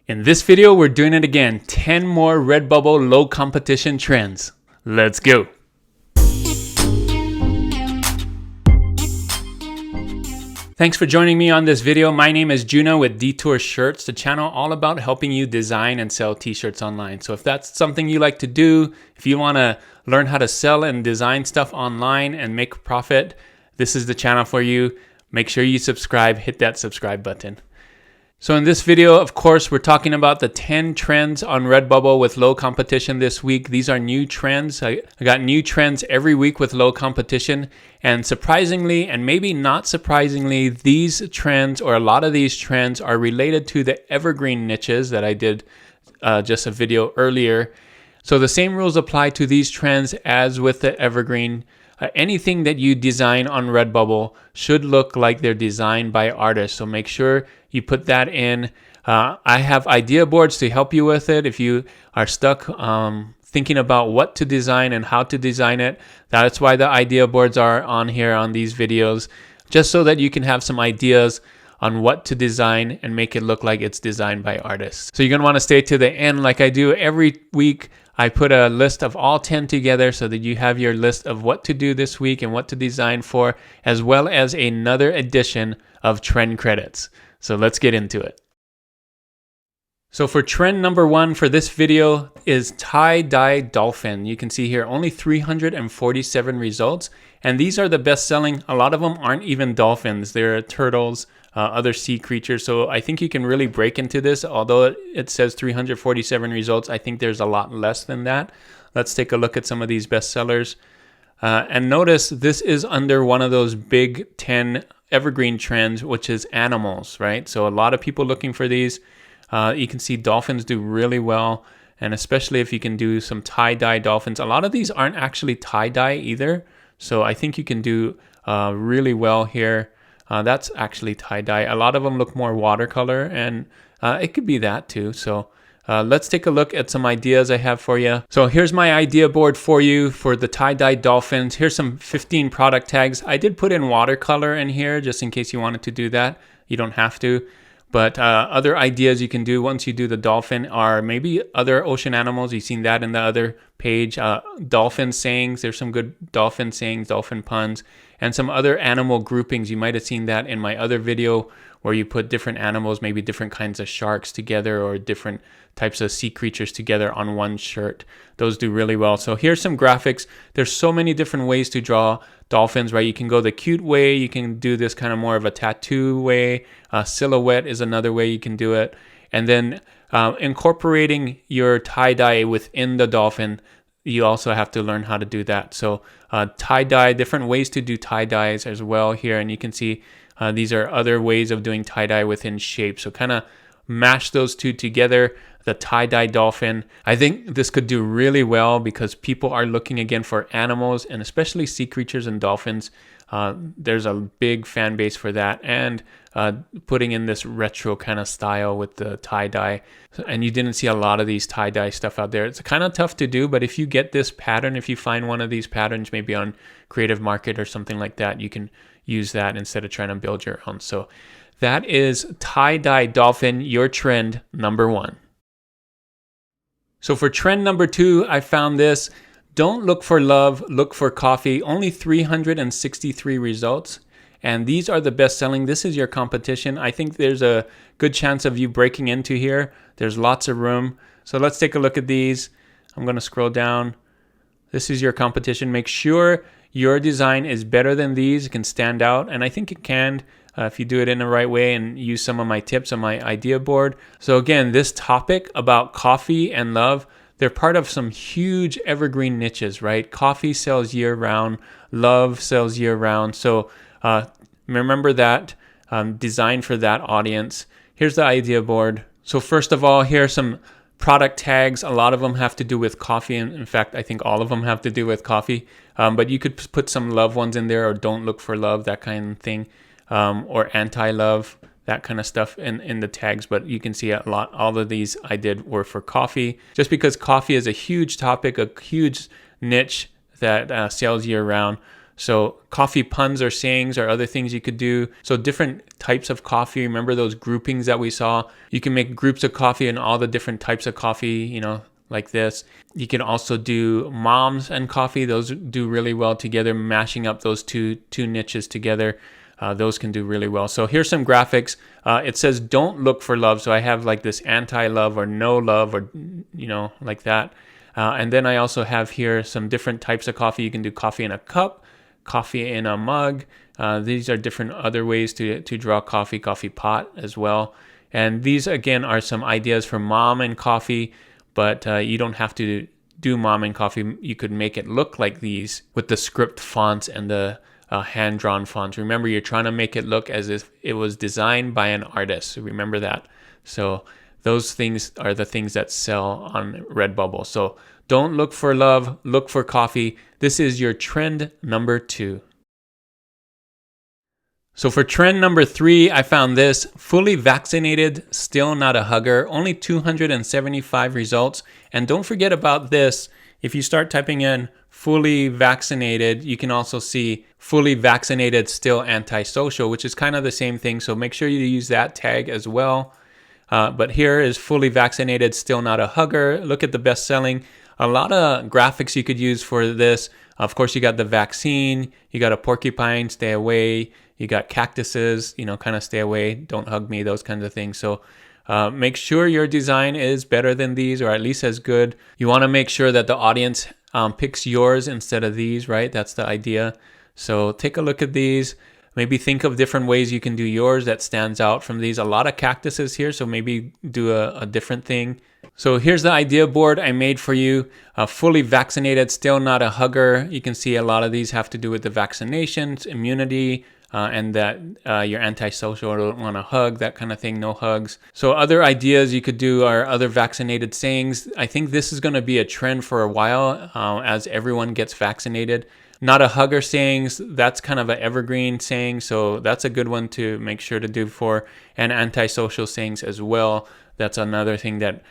In this video, we're doing it again. 10 more RedBubble low competition trends. Let's go. Thanks for joining me on this video. My name is Juno with Detour Shirts, the channel all about helping you design and sell t-shirts online. So if that's something you like to do, if you want to learn how to sell and design stuff online and make a profit, this is the channel for you. Make sure you subscribe, hit that subscribe button. So in this video, of course, we're talking about the 10 trends on RedBubble with low competition this week. These are new trends. I got new trends every week with low competition. And surprisingly, and maybe not surprisingly, these trends, or a lot of these trends, are related to the evergreen niches that I did just a video earlier. So the same rules apply to these trends as with the evergreen. Anything that you design on RedBubble should look like they're designed by artists. So make sure you put that in. I have idea boards to help you with it. If you are stuck thinking about what to design and how to design it, that's why the idea boards are on here on these videos, just so that you can have some ideas on what to design and make it look like it's designed by artists. So you're gonna wanna stay to the end like I do every week. I put a list of all 10 together so that you have your list of what to do this week and what to design for, as well as another edition of trend credits. So let's get into it. So for trend number 1 for this video is tie-dye dolphin. You can see here only 347 results, and these are the best selling. A lot of them aren't even dolphins. They're turtles, other sea creatures. So I think you can really break into this. Although it says 347 results, I think there's a lot less than that. Let's take a look at some of these best sellers. And notice this is under one of those big 10 evergreen trends, which is animals, right? So a lot of people looking for these. You can see dolphins do really well, and especially if you can do some tie-dye dolphins. A lot of these aren't actually tie-dye either, so I think you can do really well here. That's actually tie-dye. A lot of them look more watercolor, and it could be that too. So let's take a look at some ideas I have for you. So here's my idea board for you for the tie-dye dolphins. Here's some 15 product tags. I did put in watercolor in here just in case you wanted to do that. You don't have to. But other ideas you can do once you do the dolphin are maybe other ocean animals. You've seen that in the other page. Dolphin sayings. There's some good dolphin sayings, dolphin puns, and some other animal groupings. You might have seen that in my other video where you put different animals, maybe different kinds of sharks together or different types of sea creatures together on one shirt. Those do really well. So here's some graphics. There's so many different ways to draw dolphins, right? You can go the cute way. You can do this kind of more of a tattoo way. Silhouette is another way you can do it. And then incorporating your tie-dye within the dolphin, you also have to learn how to do that. So tie-dye, different ways to do tie-dyes as well here. And you can see these are other ways of doing tie-dye within shape. So kind of mash those two together, the tie-dye dolphin. I think this could do really well because people are looking again for animals, and especially sea creatures and dolphins. There's a big fan base for that, and putting in this retro kind of style with the tie-dye. And you didn't see a lot of these tie-dye stuff out there. It's kind of tough to do, but if you get this pattern, if you find one of these patterns maybe on Creative Market or something like that, you can use that instead of trying to build your own. So that is tie-dye dolphin, your trend number 1. So for trend number 2, I found this. Don't look for love, look for coffee. Only 363 results. And these are the best selling. This is your competition. I think there's a good chance of you breaking into here. There's lots of room. So let's take a look at these. I'm going to scroll down. This is your competition. Make sure your design is better than these. It can stand out. And I think it can if you do it in the right way and use some of my tips on my idea board. So again, this topic about coffee and love, they're part of some huge evergreen niches, right? Coffee sells year round, love sells year round. So remember that, design for that audience. Here's the idea board. So first of all, here are some product tags. A lot of them have to do with coffee. And in fact, I think all of them have to do with coffee. But you could put some love ones in there, or don't look for love, that kind of thing. Or anti-love, that kind of stuff in the tags. But you can see a lot, all of these I did were for coffee, just because coffee is a huge topic, a huge niche that sells year round. So coffee puns or sayings are other things you could do. So different types of coffee. Remember those groupings that we saw? You can make groups of coffee and all the different types of coffee, like this. You can also do moms and coffee. Those do really well together, mashing up those two niches together. Those can do really well. So here's some graphics. It says don't look for love. So I have like this anti-love or no love or, like that. And then I also have here some different types of coffee. You can do coffee in a cup, coffee in a mug. These are different other ways to draw coffee pot as well. And these again are some ideas for mom and coffee, but you don't have to do mom and coffee. You could make it look like these with the script fonts and the hand-drawn fonts. Remember, you're trying to make it look as if it was designed by an artist. So remember that. So those things are the things that sell on RedBubble. So don't look for love, look for coffee. This is your trend number 2. So for trend number 3, I found this: fully vaccinated, still not a hugger, only 275 results. And don't forget about this. If you start typing in fully vaccinated, you can also see fully vaccinated, still antisocial, which is kind of the same thing. So make sure you use that tag as well. But here is fully vaccinated, still not a hugger. Look at the best selling. A lot of graphics you could use for this. Of course, you got the vaccine, you got a porcupine, stay away. You got cactuses, kind of stay away, don't hug me, those kinds of things. So make sure your design is better than these, or at least as good. You want to make sure that the audience picks yours instead of these, right? That's the idea. So take a look at these. Maybe think of different ways you can do yours that stands out from these. A lot of cactuses here, so maybe do a different thing. So here's the idea board I made for you. Fully vaccinated, still not a hugger. You can see a lot of these have to do with the vaccinations, immunity, and that you're antisocial or don't want to hug, that kind of thing, no hugs. So other ideas you could do are other vaccinated sayings. I think this is going to be a trend for a while as everyone gets vaccinated. Not a hugger sayings, that's kind of an evergreen saying, so that's a good one to make sure to do for. And antisocial sayings as well. That's another thing that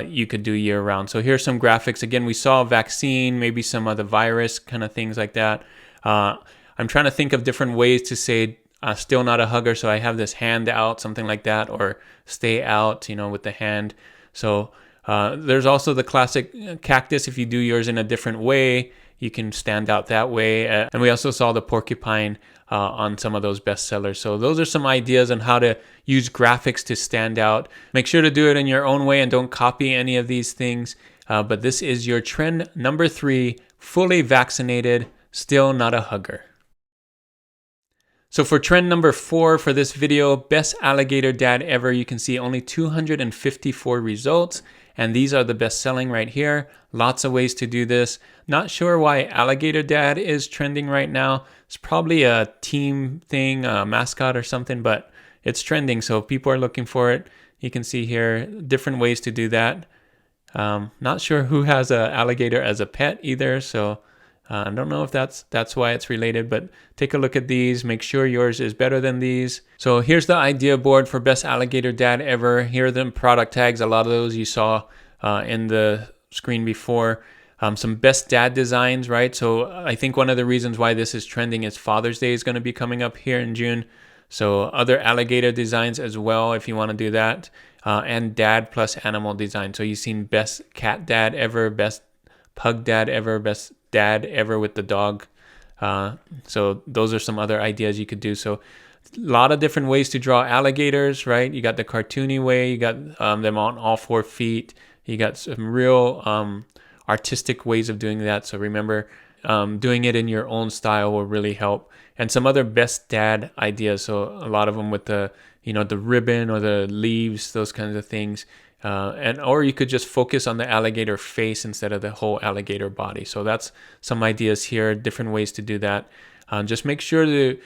you could do year round. So here's some graphics. Again, we saw vaccine, maybe some of the virus kind of things like that. I'm trying to think of different ways to say still not a hugger. So I have this hand out, something like that, or stay out, with the hand. So there's also the classic cactus. If you do yours in a different way, you can stand out that way. And we also saw the porcupine on some of those bestsellers. So those are some ideas on how to use graphics to stand out. Make sure to do it in your own way and don't copy any of these things. But this is your trend number 3, fully vaccinated, still not a hugger. So for trend number 4 for this video, best alligator dad ever, you can see only 254 results. And these are the best selling right here. Lots of ways to do this. Not sure why alligator dad is trending right now. It's probably a team thing, a mascot or something, but it's trending. So people are looking for it. You can see here different ways to do that. Not sure who has an alligator as a pet either. So I don't know if that's why it's related, but take a look at these. Make sure yours is better than these. So here's the idea board for best alligator dad ever. Here are the product tags. A lot of those you saw in the screen before. Some best dad designs, right? So I think one of the reasons why this is trending is Father's Day is going to be coming up here in June. So other alligator designs as well, if you want to do that. And dad plus animal design. So you've seen best cat dad ever, best pug dad ever, best dad ever with the dog. So those are some other ideas you could do. So a lot of different ways to draw alligators, right? You got the cartoony way, you got them on all 4 feet. You got some real artistic ways of doing that. So remember, doing it in your own style will really help. And some other best dad ideas. So a lot of them with the, the ribbon or the leaves, those kinds of things. Or you could just focus on the alligator face instead of the whole alligator body. So that's some ideas here, different ways to do that. Just make sure to,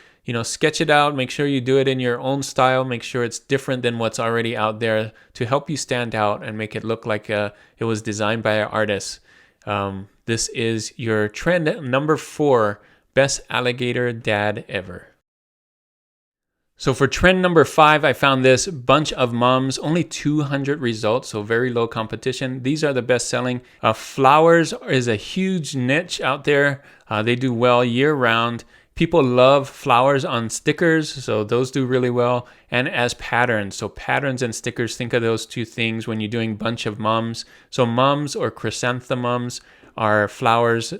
sketch it out. Make sure you do it in your own style. Make sure it's different than what's already out there to help you stand out and make it look like it was designed by an artist. This is your trend number 4, best alligator dad ever. So for trend number 5, I found this bunch of mums, only 200 results, so very low competition. These are the best selling. Flowers is a huge niche out there. They do well year round. People love flowers on stickers, so those do really well. And as patterns, so patterns and stickers, think of those two things when you're doing bunch of mums. So mums or chrysanthemums are flowers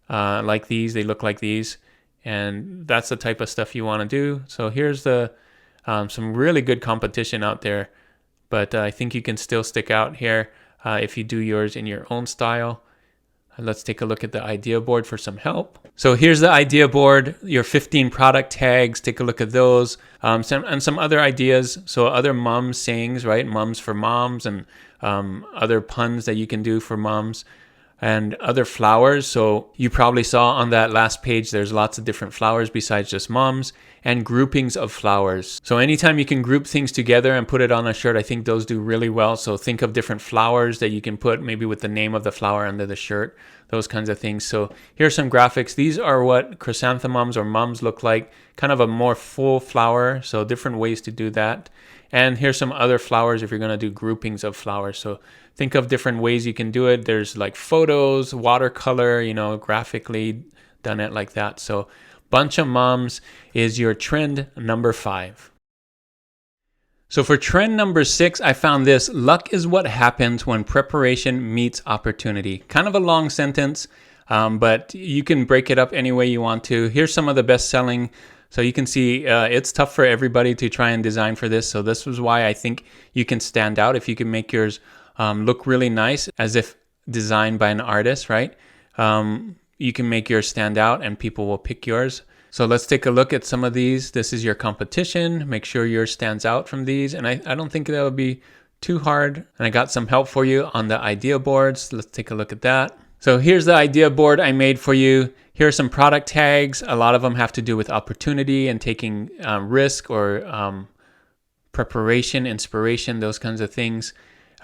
like these. They look like these. And that's the type of stuff you want to do. So here's the some really good competition out there, but I think you can still stick out here if you do yours in your own style. Let's take a look at the idea board for some help. So here's the idea board, your 15 product tags. Take a look at those and some other ideas. So other mums sayings, right? Mums for moms, and other puns that you can do for moms. And other flowers. So you probably saw on that last page, there's lots of different flowers besides just mums, and groupings of flowers. So anytime you can group things together and put it on a shirt, I think those do really well. So think of different flowers that you can put maybe with the name of the flower under the shirt, those kinds of things. So here's some graphics. These are what chrysanthemums or mums look like, kind of a more full flower. So different ways to do that. And here's some other flowers if you're going to do groupings of flowers. So think of different ways you can do it. There's like photos, watercolor, graphically done it like that. So bunch of mums is your trend number 5. So for trend number 6, I found this: luck is what happens when preparation meets opportunity. Kind of a long sentence, but you can break it up any way you want to. Here's some of the best selling. So you can see it's tough for everybody to try and design for this. So this was why I think you can stand out if you can make yours look really nice, as if designed by an artist, right? You can make yours stand out and people will pick yours. So let's take a look at some of these. This is your competition. Make sure yours stands out from these. And I don't think that would be too hard. And I got some help for you on the idea boards. Let's take a look at that. So here's the idea board I made for you. Here are some product tags. A lot of them have to do with opportunity and taking risk or preparation, inspiration, those kinds of things.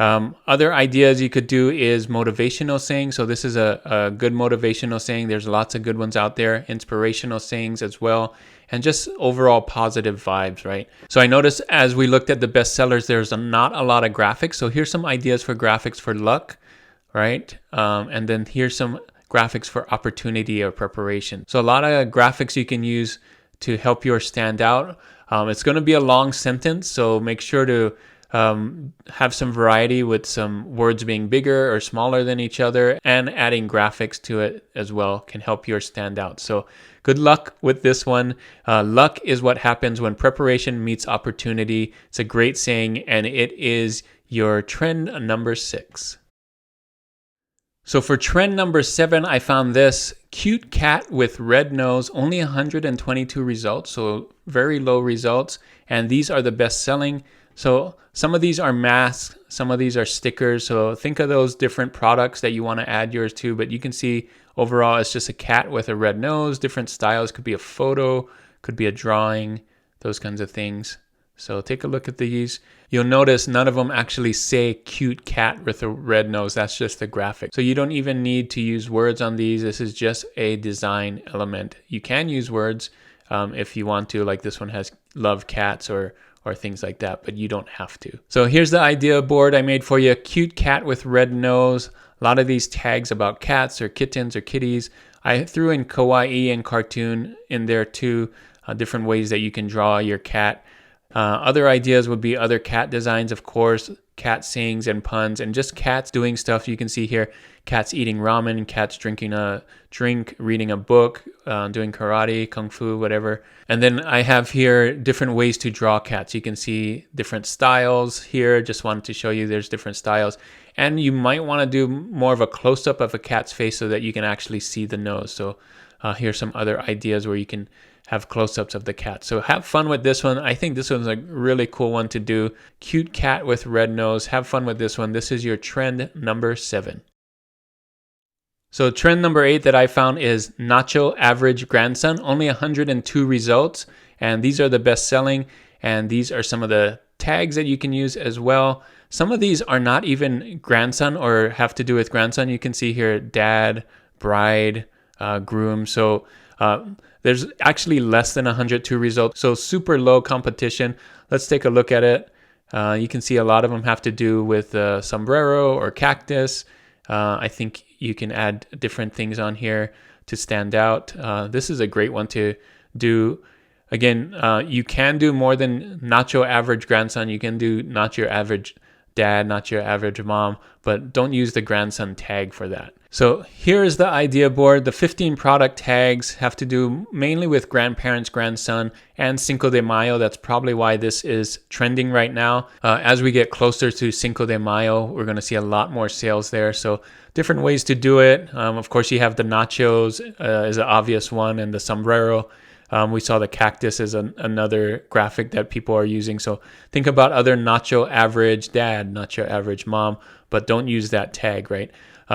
Other ideas you could do is motivational saying. So this is a good motivational saying. There's lots of good ones out there. Inspirational sayings as well. And just overall positive vibes, right? So I noticed as we looked at the best sellers, there's not a lot of graphics. So here's some ideas for graphics for luck, right? And then here's some graphics for opportunity or preparation. So a lot of graphics you can use to help yours stand out. It's going to be a long sentence, so make sure to have some variety with some words being bigger or smaller than each other, and adding graphics to it as well can help yours stand out. So good luck with this one. Luck is what happens when preparation meets opportunity. It's a great saying, and it is your trend number 6. So for trend number 7, I found this cute cat with red nose, only 122 results, so very low results. And these are the best selling. So some of these are masks, some of these are stickers. So think of those different products that you want to add yours to. But you can see overall it's just a cat with a red nose, different styles. Could be a photo, could be a drawing, those kinds of things. So take a look at these. You'll notice none of them actually say cute cat with a red nose. That's just the graphic. So you don't even need to use words on these. This is just a design element. You can use words if you want to, like this one has love cats or things like that, but you don't have to. So here's the idea board I made for you. Cute cat with red nose. A lot of these tags about cats or kittens or kitties. I threw in kawaii and cartoon in there too. Different ways that you can draw your cat. Other ideas would be other cat designs, of course, cat sayings and puns, and just cats doing stuff. You can see here, cats eating ramen, cats drinking a drink, reading a book, doing karate, kung fu, whatever. And then I have here different ways to draw cats. You can see different styles here. Just wanted to show you there's different styles. And you might want to do more of a close-up of a cat's face so that you can actually see the nose. So here's some other ideas where you can have close-ups of the cat. So have fun with this one. I think this one's a really cool one to do. Cute cat with red nose. Have fun with this one. This is your trend number 7. So trend number 8 that I found is Nacho Average Grandson. Only 102 results. And these are the best selling. And these are some of the tags that you can use as well. Some of these are not even grandson or have to do with grandson. You can see here dad, bride, groom. So There's actually less than 102 results, so super low competition. Let's take a look at it. You can see a lot of them have to do with sombrero or cactus. I think you can add different things on here to stand out. This is a great one to do. Again, you can do more than not your average grandson. You can do not your average dad, not your average mom, but don't use the grandson tag for that. So here is the idea board. The 15 product tags have to do mainly with grandparents, grandson, and Cinco de Mayo. That's probably why this is trending right now. As we get closer to Cinco de Mayo, we're going to see a lot more sales there. So different ways to do it. Of course, you have the nachos is an obvious one, and the sombrero. We saw the cactus as another graphic that people are using. So think about other nacho average dad, nacho average mom, but don't use that tag, right?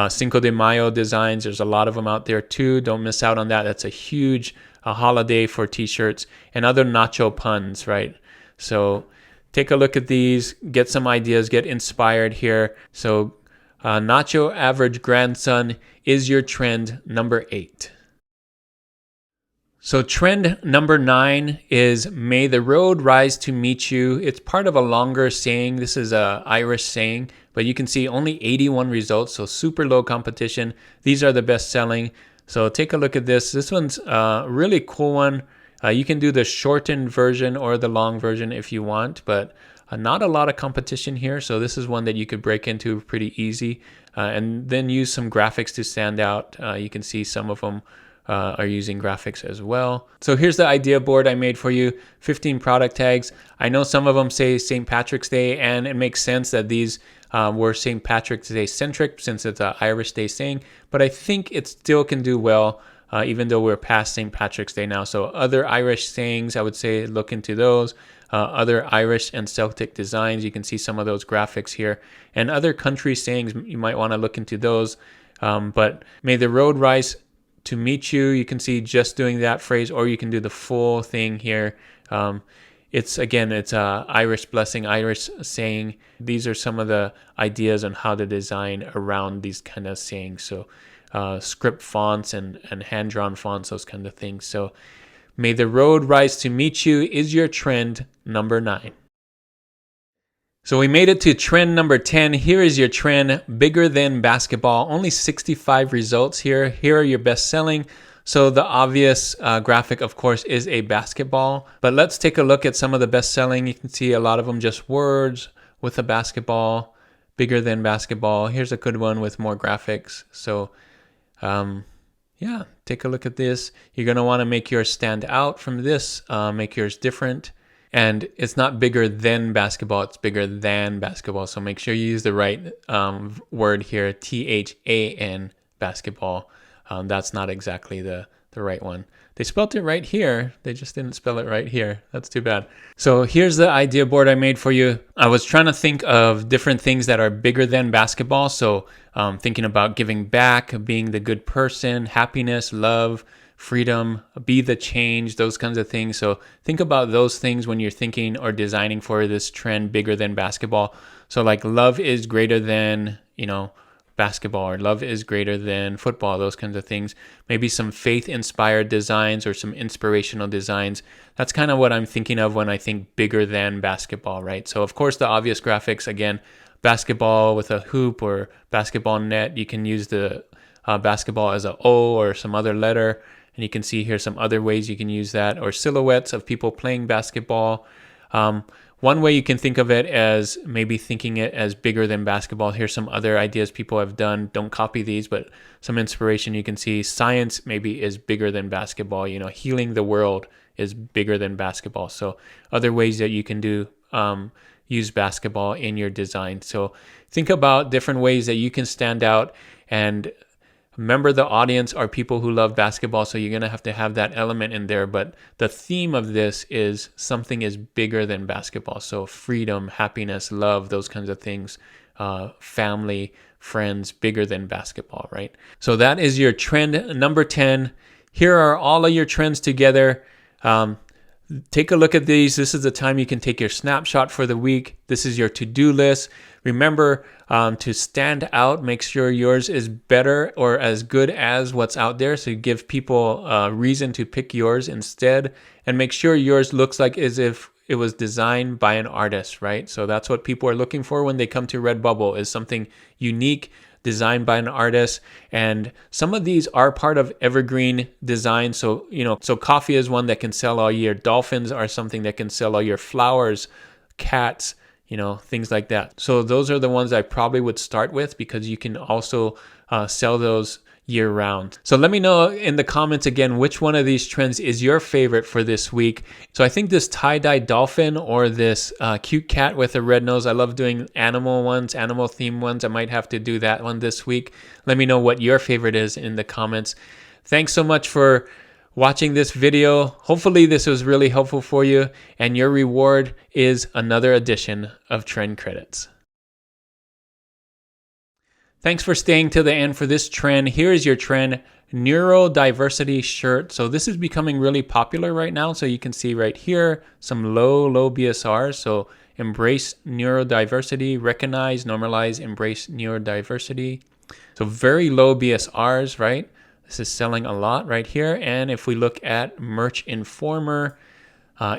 Cinco de Mayo designs, there's a lot of them out there too. Don't miss out on that. That's a huge holiday for t-shirts, and other nacho puns, right? So take a look at these, get some ideas, get inspired here. So nacho average grandson is your trend number 8. So trend number 9 is May the road rise to meet you. It's part of a longer saying. This is a Irish saying, but you can see only 81 results, so super low competition. These are the best selling. So take a look at this. This one's a really cool one. You can do the shortened version or the long version if you want, but not a lot of competition here. So this is one that you could break into pretty easy, and then use some graphics to stand out. You can see some of them are using graphics as well. So here's the idea board I made for you. 15 product tags. I know some of them say St. Patrick's Day, and it makes sense that these were St. Patrick's Day centric since it's an Irish Day saying, but I think it still can do well even though we're past St. Patrick's Day now. So other Irish sayings, I would say look into those. Other Irish and Celtic designs, you can see some of those graphics here. And other country sayings, you might want to look into those. But may the road rise to meet you, you can see just doing that phrase, or you can do the full thing here. It's a Irish blessing, Irish saying. These are some of the ideas on how to design around these kind of sayings. So script fonts and hand-drawn fonts, those kind of things. So may the road rise to meet you is your trend number 9. So we made it to trend number 10. Here is your trend, bigger than basketball. Only 65 results here. Here are your best selling. So the obvious graphic, of course, is a basketball. But let's take a look at some of the best selling. You can see a lot of them just words with a basketball, bigger than basketball. Here's a good one with more graphics. So take a look at this. You're going to want to make yours stand out from this, make yours different. And it's not bigger than basketball, it's bigger than basketball. So make sure you use the right word here, THAN, basketball. That's not exactly the right one. They spelled it right here, they just didn't spell it right here. That's too bad. So here's the idea board I made for you. I was trying to think of different things that are bigger than basketball. So thinking about giving back, being the good person, happiness, love, freedom, be the change, those kinds of things. So think about those things when you're thinking or designing for this trend bigger than basketball. So like love is greater than, basketball, or love is greater than football, those kinds of things. Maybe some faith-inspired designs or some inspirational designs. That's kind of what I'm thinking of when I think bigger than basketball, right? So of course the obvious graphics, again, basketball with a hoop or basketball net. You can use the basketball as a O or some other letter. And you can see here some other ways you can use that, or silhouettes of people playing basketball. One way you can think of it as maybe thinking it as bigger than basketball. Here's some other ideas people have done. Don't copy these, but some inspiration. You can see science maybe is bigger than basketball. Healing the world is bigger than basketball. So other ways that you can do use basketball in your design. So think about different ways that you can stand out, and remember, the audience are people who love basketball, so you're going to have that element in there. But the theme of this is something is bigger than basketball. So freedom, happiness, love, those kinds of things, family, friends, bigger than basketball, right? So that is your trend number 10. Here are all of your trends together. Take a look at these. This is the time you can take your snapshot for the week. This is your to-do list. Remember to stand out, make sure yours is better or as good as what's out there. So you give people a reason to pick yours instead, and make sure yours looks like as if it was designed by an artist, right? So that's what people are looking for when they come to Redbubble, is something unique, designed by an artist. And some of these are part of evergreen design. So, so coffee is one that can sell all year. Dolphins are something that can sell all year. Flowers, cats, things like that. So those are the ones I probably would start with, because you can also sell those year round. So let me know in the comments again, which one of these trends is your favorite for this week. So I think this tie-dye dolphin or this cute cat with a red nose. I love doing animal ones, animal theme ones. I might have to do that one this week. Let me know what your favorite is in the comments. Thanks so much for watching this video. Hopefully this was really helpful for you, and your reward is another edition of Trend Credits. Thanks for staying to the end for this trend. Here is your trend, neurodiversity shirt. So this is becoming really popular right now. So you can see right here, some low BSRs. So embrace neurodiversity, recognize, normalize, embrace neurodiversity. So very low BSRs, right? This is selling a lot right here. And if we look at Merch Informer,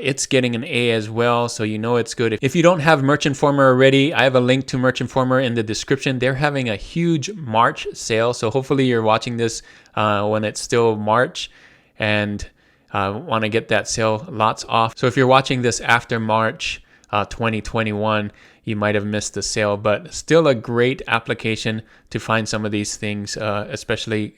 it's getting an A as well, so it's good. If you don't have Merch Informer already, I have a link to Merch Informer in the description. They're having a huge March sale, so hopefully you're watching this when it's still March and want to get that sale lots off. So if you're watching this after March 2021, you might have missed the sale, but still a great application to find some of these things, especially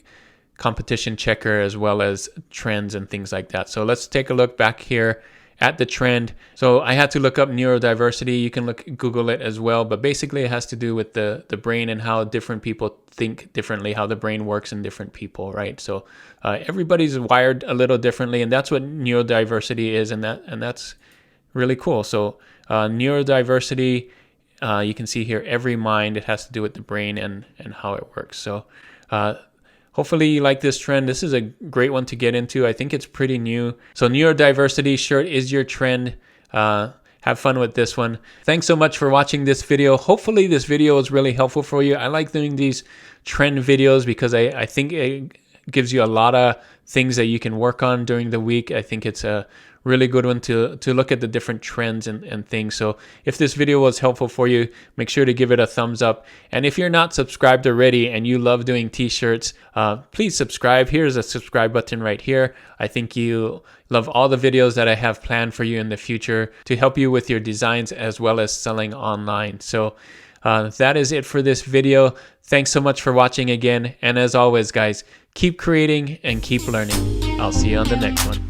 competition checker as well as trends and things like that. So let's take a look back here at the trend. So I had to look up neurodiversity. You can Google it as well, but basically it has to do with the brain and how different people think differently, how the brain works in different people, right? So everybody's wired a little differently, and that's what neurodiversity is, and that's really cool. So neurodiversity, you can see here, every mind, it has to do with the brain and how it works. So hopefully you like this trend. This is a great one to get into. I think it's pretty new. So neurodiversity shirt is your trend. Have fun with this one. Thanks so much for watching this video. Hopefully this video was really helpful for you. I like doing these trend videos because I think it gives you a lot of things that you can work on during the week. I think it's a really good one to look at the different trends and things. So if this video was helpful for you, make sure to give it a thumbs up. And if you're not subscribed already and you love doing t-shirts, please subscribe. Here's a subscribe button right here. I think you love all the videos that I have planned for you in the future to help you with your designs as well as selling online. So that is it for this video. Thanks so much for watching again. And as always, guys, keep creating and keep learning. I'll see you on the next one.